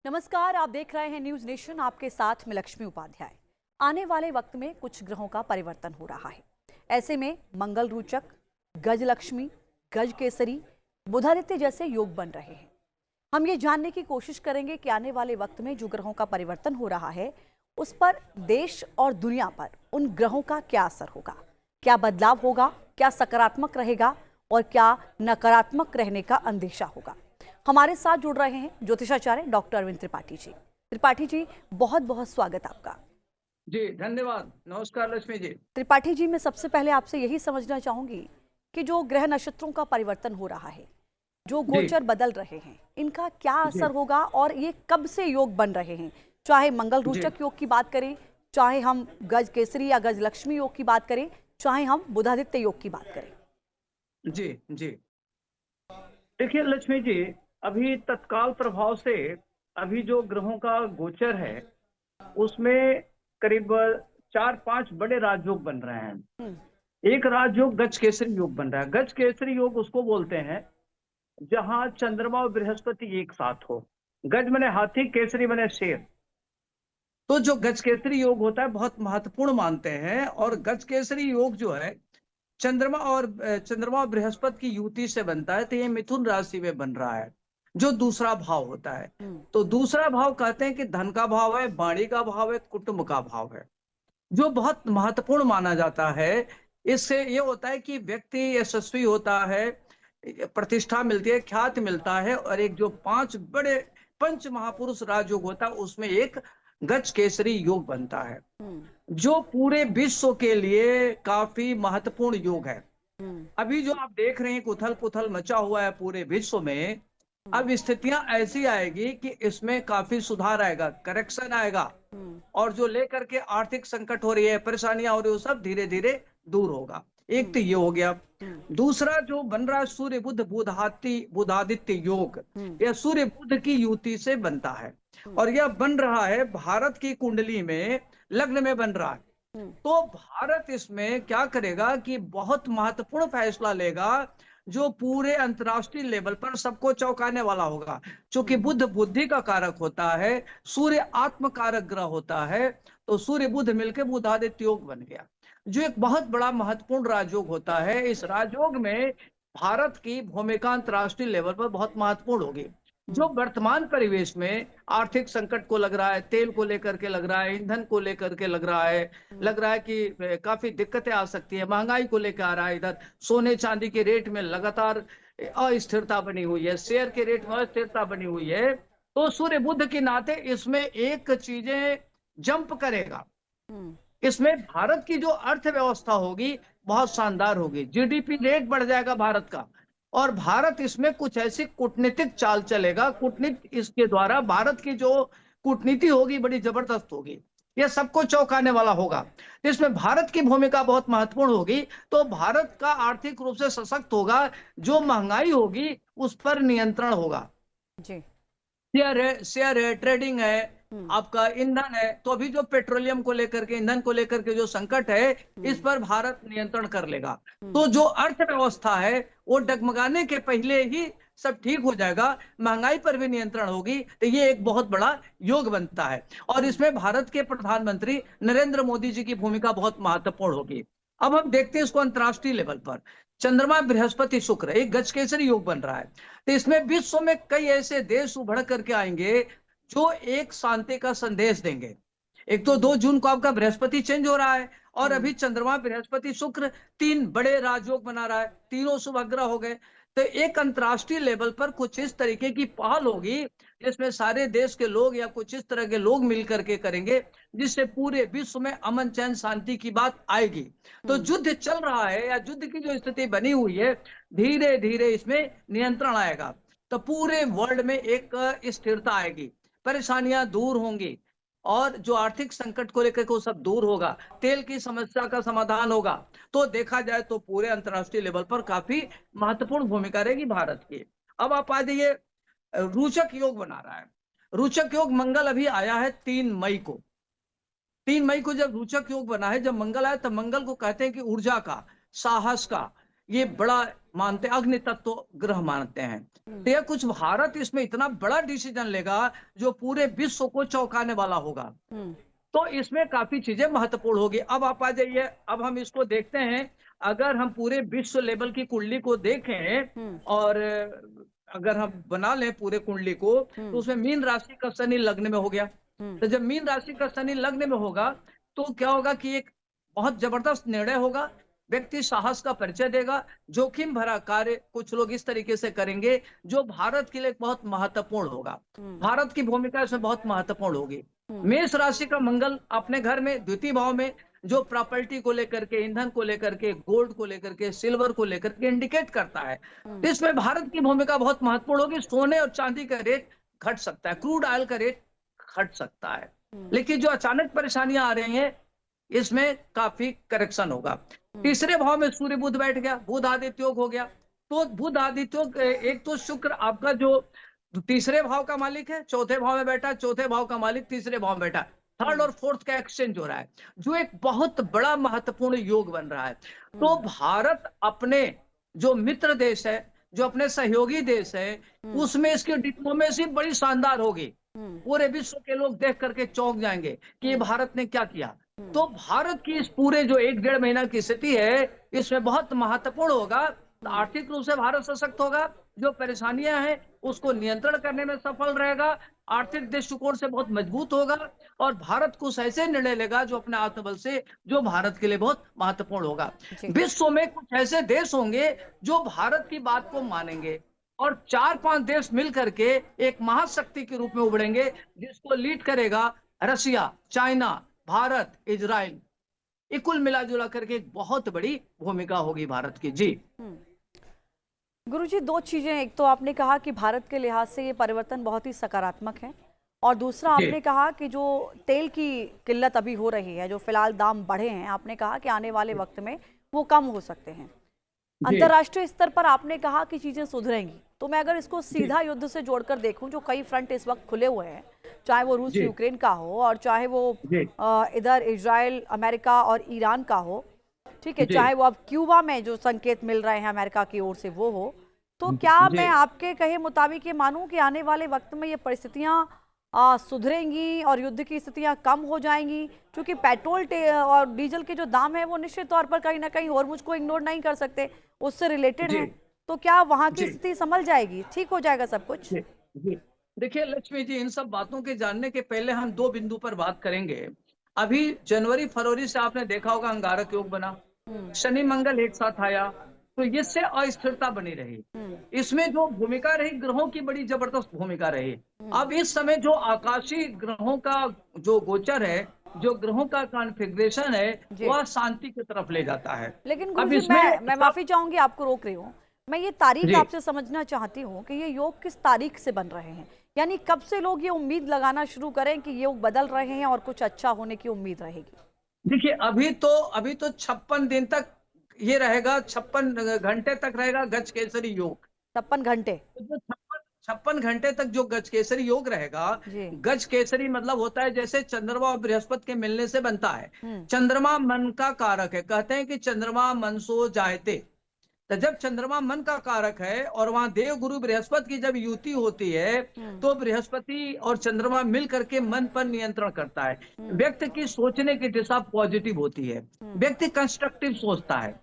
नमस्कार, आप देख रहे हैं न्यूज नेशन। आपके साथ मैं लक्ष्मी उपाध्याय। आने वाले वक्त में कुछ ग्रहों का परिवर्तन हो रहा है। ऐसे में मंगल रुचक, गज लक्ष्मी, गज केसरी, बुधादित्य जैसे योग बन रहे हैं। हम ये जानने की कोशिश करेंगे कि आने वाले वक्त में जो ग्रहों का परिवर्तन हो रहा है उस पर देश और दुनिया पर उन ग्रहों का क्या असर होगा, क्या बदलाव होगा, क्या सकारात्मक रहेगा और क्या नकारात्मक रहने का अंदेशा होगा। हमारे साथ जुड़ रहे हैं ज्योतिषाचार्य डॉक्टर अरविंद त्रिपाठी जी। त्रिपाठी जी, बहुत बहुत स्वागत आपका। जी धन्यवाद। नमस्कार लक्ष्मी जी। त्रिपाठी जी, मैं सबसे पहले आपसे यही समझना चाहूंगी कि जो ग्रह नक्षत्रों का परिवर्तन हो रहा है, जो गोचर बदल रहे हैं, इनका क्या असर होगा और ये कब से योग बन रहे हैं? चाहे मंगल रोचक योग की बात करें, चाहे हम गज केसरी या गज लक्ष्मी योग की बात करें, चाहे हम बुधादित्य योग की बात करें। जी जी देखिए लक्ष्मी जी, अभी तत्काल प्रभाव से अभी जो ग्रहों का गोचर है उसमें करीब 4-5 बड़े राजयोग बन रहे हैं। एक राजयोग गज केसरी योग बन रहा है। गज केसरी योग उसको बोलते हैं जहां चंद्रमा और बृहस्पति एक साथ हो। गज बने हाथी, केसरी बने शेर। तो जो गज केसरी योग होता है बहुत महत्वपूर्ण मानते हैं। और गज केसरी योग जो है चंद्रमा और बृहस्पति की युति से बनता है। तो ये मिथुन राशि में बन रहा है, जो दूसरा भाव होता है। तो दूसरा भाव कहते हैं कि धन का भाव है, वाणी का भाव है, कुटुंब का भाव है, जो बहुत महत्वपूर्ण माना जाता है। इससे ये होता है कि व्यक्ति यशस्वी होता है, प्रतिष्ठा मिलती है, ख्याति मिलता है। और एक जो 5 बड़े पंच महापुरुष राजयोग होता है उसमें एक गज केसरी योग बनता है, जो पूरे विश्व के लिए काफी महत्वपूर्ण योग है। अभी जो आप देख रहे हैं उथल पुथल मचा हुआ है पूरे विश्व में, अब स्थितियां ऐसी आएगी कि इसमें काफी सुधार आएगा, करेक्शन आएगा। और जो लेकर के आर्थिक संकट हो रही है, परेशानियां हो रही है, वो सब धीरे धीरे दूर होगा। एक तो ये हो गया। दूसरा जो बन रहा है सूर्य बुध बुधादित्य योग, यह सूर्य बुध की युति से बनता है। और यह बन रहा है भारत की कुंडली में, लग्न में बन रहा है। तो भारत इसमें क्या करेगा कि बहुत महत्वपूर्ण फैसला लेगा, जो पूरे अंतर्राष्ट्रीय लेवल पर सबको चौंकाने वाला होगा। क्योंकि बुध बुद्धि का कारक होता है, सूर्य आत्म कारक ग्रह होता है। तो सूर्य बुध मिलकर बुधादित्य योग बन गया, जो एक बहुत बड़ा महत्वपूर्ण राजयोग होता है। इस राजयोग में भारत की भूमिका अंतर्राष्ट्रीय लेवल पर बहुत महत्वपूर्ण होगी। जो वर्तमान परिवेश में आर्थिक संकट को लग रहा है, तेल को लेकर के लग रहा है, ईंधन को लेकर के लग रहा है कि काफी दिक्कतें आ सकती है, महंगाई को लेकर आ रहा है, इधर सोने चांदी के रेट में लगातार अस्थिरता बनी हुई है, शेयर के रेट में अस्थिरता बनी हुई है। तो सूर्य बुध के नाते इसमें एक चीजें जंप करेगा। इसमें भारत की जो अर्थव्यवस्था होगी बहुत शानदार होगी, जीडीपी रेट बढ़ जाएगा भारत का। और भारत इसमें कुछ ऐसी कूटनीतिक चाल चलेगा, कूटनीति इसके द्वारा भारत की जो कूटनीति होगी बड़ी जबरदस्त होगी, यह सबको चौंकाने वाला होगा। इसमें भारत की भूमिका बहुत महत्वपूर्ण होगी। तो भारत का आर्थिक रूप से सशक्त होगा, जो महंगाई होगी उस पर नियंत्रण होगा। जी। शेयर है, ट्रेडिंग है, आपका ईंधन है। तो अभी जो पेट्रोलियम को लेकर के, ईंधन को लेकर के जो संकट है, इस पर भारत नियंत्रण कर लेगा। तो जो अर्थव्यवस्था है वो डगमगाने के पहले ही सब ठीक हो जाएगा, महंगाई पर भी नियंत्रण होगी। तो ये एक बहुत बड़ा योग बनता है। और इसमें भारत के प्रधानमंत्री नरेंद्र मोदी जी की भूमिका बहुत महत्वपूर्ण होगी। अब हम देखते हैं इसको अंतर्राष्ट्रीय लेवल पर। चंद्रमा बृहस्पति शुक्र एक गज केसरी योग बन रहा है। तो इसमें विश्व में कई ऐसे देश उभर करके आएंगे जो एक शांति का संदेश देंगे। एक तो 2 जून को आपका बृहस्पति चेंज हो रहा है, और अभी चंद्रमा बृहस्पति शुक्र 3 बड़े राजयोग बना रहा है, तीनों शुभ ग्रह हो गए। तो एक अंतर्राष्ट्रीय लेवल पर कुछ इस तरीके की पहल होगी, जिसमें सारे देश के लोग या कुछ इस तरह के लोग मिलकर के करेंगे, जिससे पूरे विश्व में अमन चैन शांति की बात आएगी। तो युद्ध चल रहा है या युद्ध की जो स्थिति बनी हुई है, धीरे धीरे इसमें नियंत्रण आएगा। तो पूरे वर्ल्ड में एक स्थिरता आएगी, परेशानियां दूर होंगी, और जो आर्थिक संकट को लेकर के वो सब दूर होगा, तेल की समस्या का समाधान होगा। तो देखा जाए तो पूरे अंतर्राष्ट्रीय लेवल पर काफी महत्वपूर्ण भूमिका रहेगी भारत की। अब आप आ जाइए, रोचक योग बना रहा है। रोचक योग मंगल अभी आया है 3 मई को। 3 मई को जब रोचक योग बना है, जब मंगल आया, तब मंगल को कहते हैं कि ऊर्जा का, साहस का ये बड़ा मानते, अग्नि तत्व ग्रह मानते हैं। तो यह कुछ भारत इसमें इतना बड़ा डिसीजन लेगा जो पूरे विश्व को चौंकाने वाला होगा। तो इसमें काफी चीजें महत्वपूर्ण होगी। अब आप आ जाइए, अब हम इसको देखते हैं। अगर हम पूरे विश्व लेवल की कुंडली को देखें और अगर हम बना लें पूरे कुंडली को, तो उसमें मीन राशि का शनि लग्न में हो गया। तो जब मीन राशि का शनि लग्न में होगा तो क्या होगा कि एक बहुत जबरदस्त निर्णय होगा। व्यक्ति साहस का परिचय देगा, जोखिम भरा कार्य कुछ लोग इस तरीके से करेंगे जो भारत के लिए बहुत महत्वपूर्ण होगा। भारत की भूमिका इसमें बहुत महत्वपूर्ण होगी। मेष राशि का मंगल अपने घर में द्वितीय भाव में, जो प्रॉपर्टी को लेकर के, ईंधन को लेकर के, गोल्ड को लेकर के, सिल्वर को लेकर के इंडिकेट करता है। तो इसमें भारत की भूमिका बहुत महत्वपूर्ण होगी। सोने और चांदी का रेट घट सकता है, क्रूड ऑयल का रेट घट सकता है, लेकिन जो अचानक परेशानियां आ रही हैं इसमें काफी करेक्शन होगा। तीसरे भाव में सूर्य बुध बैठ गया, बुध आदित्य योग हो गया। तो बुध आदित्य योग, एक तो शुक्र आपका जो तीसरे भाव का मालिक है, चौथे भाव में बैठा, चौथे भाव का मालिक तीसरे भाव में बैठा, थर्ड और फोर्थ का एक्सचेंज हो रहा है, जो एक बहुत बड़ा महत्वपूर्ण योग बन रहा है। तो भारत अपने जो मित्र देश है, जो अपने सहयोगी देश है, उसमें इसकी डिप्लोमेसी बड़ी शानदार होगी। पूरे विश्व के लोग देख करके चौंक जाएंगे कि ये भारत ने क्या किया। तो भारत की इस पूरे जो 1-1.5 महीना की स्थिति है, इसमें बहुत महत्वपूर्ण होगा। आर्थिक रूप से भारत सशक्त होगा, जो परेशानियां हैं उसको नियंत्रण करने में सफल रहेगा, आर्थिक दृष्टिकोण से बहुत मजबूत होगा और भारत कुछ ऐसे निर्णय लेगा जो अपने आत्मबल से, जो भारत के लिए बहुत महत्वपूर्ण होगा। विश्व में कुछ ऐसे देश होंगे जो भारत की बात को मानेंगे और 4-5 देश मिल करके एक महाशक्ति के रूप में उभरेंगे, जिसको लीड करेगा रशिया, चाइना, भारत, इजराइल। ये कुल मिला जुला करके एक बहुत बड़ी भूमिका होगी भारत की। जी गुरुजी, दो चीजें, एक तो आपने कहा कि भारत के लिहाज से ये परिवर्तन बहुत ही सकारात्मक है, और दूसरा आपने कहा कि जो तेल की किल्लत अभी हो रही है, जो फिलहाल दाम बढ़े हैं, आपने कहा कि आने वाले वक्त में वो कम हो सकते हैं। अंतर्राष्ट्रीय स्तर पर आपने कहा कि चीजें सुधरेंगी। तो मैं अगर इसको सीधा युद्ध से जोड़कर देखूं, जो कई फ्रंट इस वक्त खुले हुए हैं, चाहे वो रूस यूक्रेन का हो और चाहे वो इधर इजराइल, अमेरिका और ईरान का हो, ठीक है, चाहे वो अब क्यूबा में जो संकेत मिल रहे हैं अमेरिका की ओर से वो हो, तो क्या मैं आपके कहे मुताबिक ये मानूं कि आने वाले वक्त में ये परिस्थितियां सुधरेंगी और युद्ध की स्थितियां कम हो जाएंगी? क्योंकि पेट्रोल और डीजल के जो दाम है वो निश्चित तौर पर कहीं ना कहीं और मुझको इग्नोर नहीं कर सकते, उससे रिलेटेड है। तो क्या वहां की स्थिति संभल जाएगी, ठीक हो जाएगा सब कुछ? देखिए लक्ष्मी जी, इन सब बातों के जानने के पहले हम 2 बिंदु पर बात करेंगे। अभी जनवरी फरवरी से आपने देखा होगा अंगारक योग बना, शनि मंगल एक साथ आया, तो इससे अस्थिरता बनी रही। इसमें जो भूमिका रही, ग्रहों की बड़ी जबरदस्त भूमिका रही। अब इस समय जो आकाशीय ग्रहों का जो गोचर है, जो ग्रहों का कॉन्फ़िगरेशन है, वह शांति की तरफ ले जाता है। लेकिन गुरुजी, मैं माफी चाहूंगी, आपको रोक रही हूँ। मैं ये तारीख आपसे समझना चाहती हूँ कि ये योग किस तारीख से बन रहे हैं, यानी कब से लोग ये उम्मीद लगाना शुरू करें कि योग बदल रहे हैं और कुछ अच्छा होने की उम्मीद रहेगी? देखिए अभी तो 56 दिन तक ये रहेगा, 56 घंटे तक रहेगा गज केसरी योग। 56 घंटे? जो 56 घंटे तक जो गज केसरी योग रहेगा, गज केसरी मतलब होता है जैसे चंद्रमा और बृहस्पति के मिलने से बनता है। चंद्रमा मन का कारक है, कहते हैं कि चंद्रमा मन सो जायते। तो जब चंद्रमा मन का कारक है और वहां देव गुरु बृहस्पति की जब युति होती है, तो बृहस्पति और चंद्रमा मिल करके मन पर नियंत्रण करता है। व्यक्ति की सोचने की दिशा पॉजिटिव होती है, व्यक्ति कंस्ट्रक्टिव सोचता है,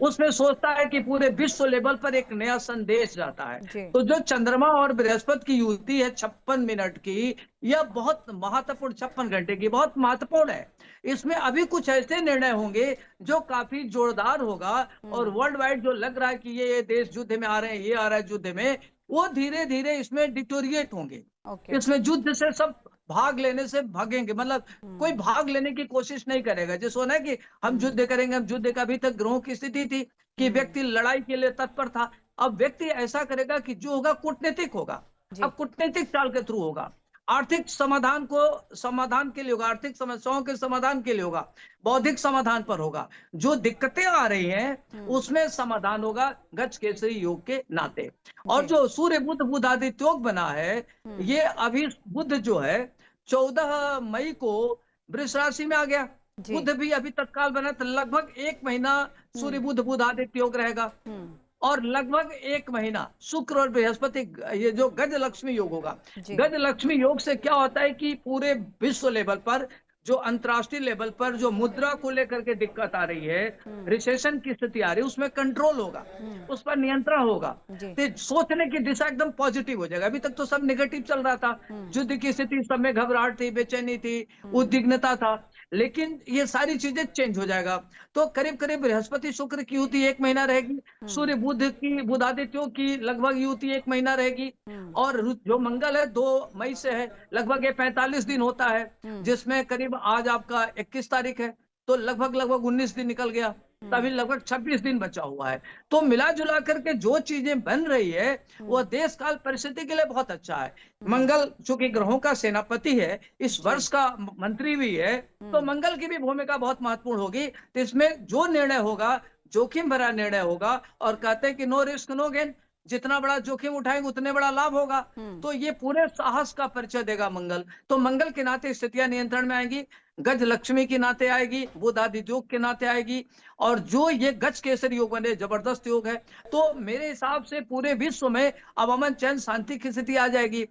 उसमें सोचता है कि पूरे विश्व लेवल पर एक नया संदेश जाता है। तो जो चंद्रमा और बृहस्पति की युति है 56 मिनट की, यह बहुत महत्वपूर्ण, 56 घंटे की बहुत महत्वपूर्ण है। इसमें अभी कुछ ऐसे निर्णय होंगे जो काफी जोरदार होगा, और वर्ल्ड वाइड जो लग रहा है कि ये देश युद्ध में आ रहे हैं, ये आ रहा है युद्ध में, वो धीरे धीरे इसमें डिटोरिएट होंगे। इसमें युद्ध से सब भाग लेने से भागेंगे, मतलब कोई भाग लेने की कोशिश नहीं करेगा। जैसे होना है कि हम युद्ध करेंगे, हम युद्ध का, अभी तक ग्रहों की स्थिति थी कि व्यक्ति लड़ाई के लिए तत्पर था। अब व्यक्ति ऐसा करेगा कि जो होगा कूटनीतिक होगा, अब कूटनीतिक चाल के थ्रू होगा, आर्थिक समाधान के लिए होगा, आर्थिक समस्याओं के समाधान के लिए होगा, बौद्धिक समाधान पर होगा। जो दिक्कतें आ रही हैं उसमें समाधान होगा गज केसरी योग के नाते। और जो सूर्य बुध बुध आदित्य योग बना है, ये अभी बुध जो है 14 मई को वृष राशि में आ गया। बुध भी अभी तत्काल बना, तो लगभग 1 महीना सूर्य बुध बुध आदित्य योग रहेगा। और लगभग 1 महीना शुक्र और बृहस्पति, ये जो गज लक्ष्मी योग होगा, जी। गज लक्ष्मी योग से क्या होता है कि पूरे विश्व लेवल पर, जो अंतर्राष्ट्रीय लेवल पर जो मुद्रा को लेकर के दिक्कत आ रही है, रिसेशन की स्थिति आ रही है, उसमें कंट्रोल होगा, उस पर नियंत्रण होगा। जी। तो सोचने की दिशा एकदम पॉजिटिव हो जाएगा। अभी तक तो सब नेगेटिव चल रहा था, युद्ध की स्थिति, सब में घबराहट थी, बेचैनी थी, उद्विग्नता था, लेकिन ये सारी चीजें चेंज हो जाएगा। तो करीब करीब बृहस्पति शुक्र की युति 1 महीना रहेगी, सूर्य बुध की, बुधादित्यों की लगभग युति 1 महीना रहेगी, और जो मंगल है 2 मई से है, लगभग ये 45 दिन होता है, जिसमें करीब आज आपका 21 तारीख है, तो लगभग 19 दिन निकल गया, तभी लगभग 26 दिन बचा हुआ है। तो मिला जुला करके जो चीजें बन रही है वो देश काल परिस्थिति के लिए बहुत अच्छा है। मंगल चूंकि ग्रहों का सेनापति है, इस वर्ष का मंत्री भी है, तो मंगल की भी भूमिका बहुत महत्वपूर्ण होगी। तो इसमें जो निर्णय होगा, जोखिम भरा निर्णय होगा, और कहते हैं कि नो रिस्क नो गेन, जितना बड़ा जोखिम उठाएंगे उतने बड़ा लाभ होगा। तो ये पूरे साहस का परिचय देगा मंगल। तो मंगल के नाते स्थितियां नियंत्रण में आएगी, गज लक्ष्मी के नाते आएगी, बुध आदि योग के नाते आएगी, और जो ये गज केसरी योग बने, जबरदस्त योग है। तो मेरे हिसाब से पूरे विश्व में अब अमन चैन शांति की स्थिति आ जाएगी।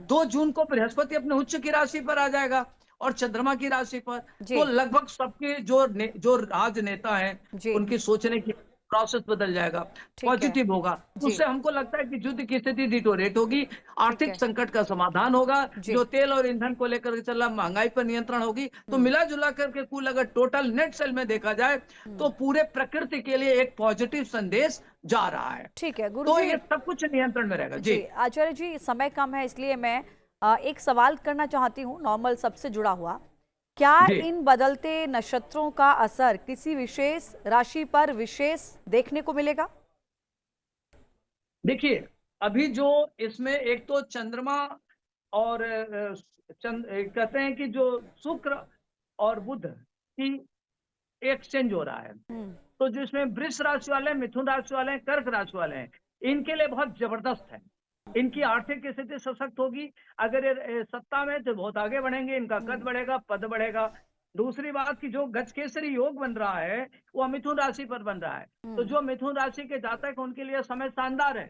2 जून को बृहस्पति अपने उच्च की राशि पर आ जाएगा और चंद्रमा की राशि पर। तो लगभग सबके जो राजनेता हैं, उनकी सोचने की प्रोसेस बदल जाएगा, पॉजिटिव होगा। उससे हमको लगता है कि युद्ध की स्थिति डिटोरेट होगी, आर्थिक संकट का समाधान होगा, जो तेल और ईंधन को लेकर के चल रहा महंगाई पर नियंत्रण होगी। तो मिला जुला करके कुल अगर टोटल नेट सेल में देखा जाए तो पूरे प्रकृति के लिए एक पॉजिटिव संदेश जा रहा है। ठीक है गुरु तो जी, ये सब कुछ नियंत्रण में रहेगा। जी आचार्य जी, समय कम है इसलिए मैं एक सवाल करना चाहती हूँ, नॉर्मल सबसे जुड़ा हुआ। क्या इन बदलते नक्षत्रों का असर किसी विशेष राशि पर विशेष देखने को मिलेगा? देखिए, अभी जो इसमें एक तो चंद्रमा और कहते हैं कि जो शुक्र और बुध की एक्सचेंज हो रहा है, तो जो इसमें वृष राशि वाले, मिथुन राशि वाले, कर्क राशि वाले हैं, इनके लिए बहुत जबरदस्त है। इनकी आर्थिक स्थिति सशक्त होगी। अगर ये सत्ता में तो बहुत आगे बढ़ेंगे, इनका कद बढ़ेगा, पद बढ़ेगा। दूसरी बात कि जो गजकेसरी योग बन रहा है वो मिथुन राशि पर बन रहा है, तो जो मिथुन राशि के जातक उनके लिए समय शानदार है,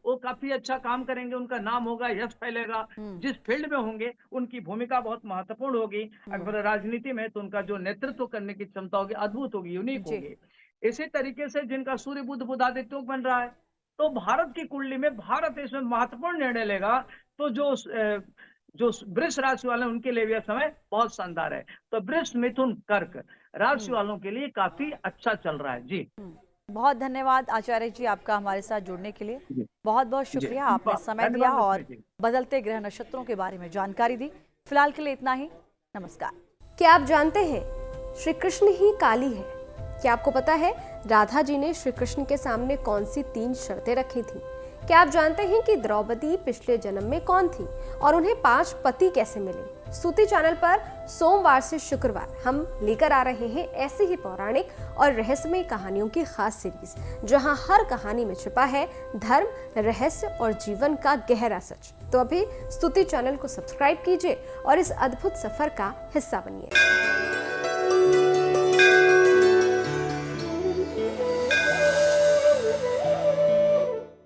वो काफी अच्छा काम करेंगे, उनका नाम होगा, यश फैलेगा। जिस फील्ड में होंगे उनकी भूमिका बहुत महत्वपूर्ण होगी। अगर राजनीति में तो उनका जो नेतृत्व करने की क्षमता होगी अद्भुत होगी, यूनिक होगी। इसी तरीके से जिनका सूर्य बुध बुधादित्य योग बन रहा है, तो भारत की कुंडली में भारत इसमें महत्वपूर्ण निर्णय लेगा। तो जो वृष राशि वाले उनके लिए भी समय बहुत शानदार है। तो वृष मिथुन कर्क राशि वालों के लिए काफी अच्छा चल रहा है। जी बहुत धन्यवाद आचार्य जी आपका हमारे साथ जुड़ने के लिए। बहुत बहुत शुक्रिया, आपने समय दिया और बदलते ग्रह नक्षत्रों के बारे में जानकारी दी। फिलहाल के लिए इतना ही, नमस्कार। क्या आप जानते हैं श्री कृष्ण ही काली है? क्या आपको पता है राधा जी ने श्री कृष्ण के सामने कौन सी 3 शर्तें रखी थी? क्या आप जानते हैं कि द्रौपदी पिछले जन्म में कौन थी और उन्हें 5 पति कैसे मिले? स्तुति चैनल पर सोमवार से शुक्रवार हम लेकर आ रहे हैं ऐसी ही पौराणिक और रहस्यमय कहानियों की खास सीरीज, जहां हर कहानी में छिपा है धर्म, रहस्य और जीवन का गहरा सच। तो अभी स्तुति चैनल को सब्सक्राइब कीजिए और इस अद्भुत सफर का हिस्सा बनिए।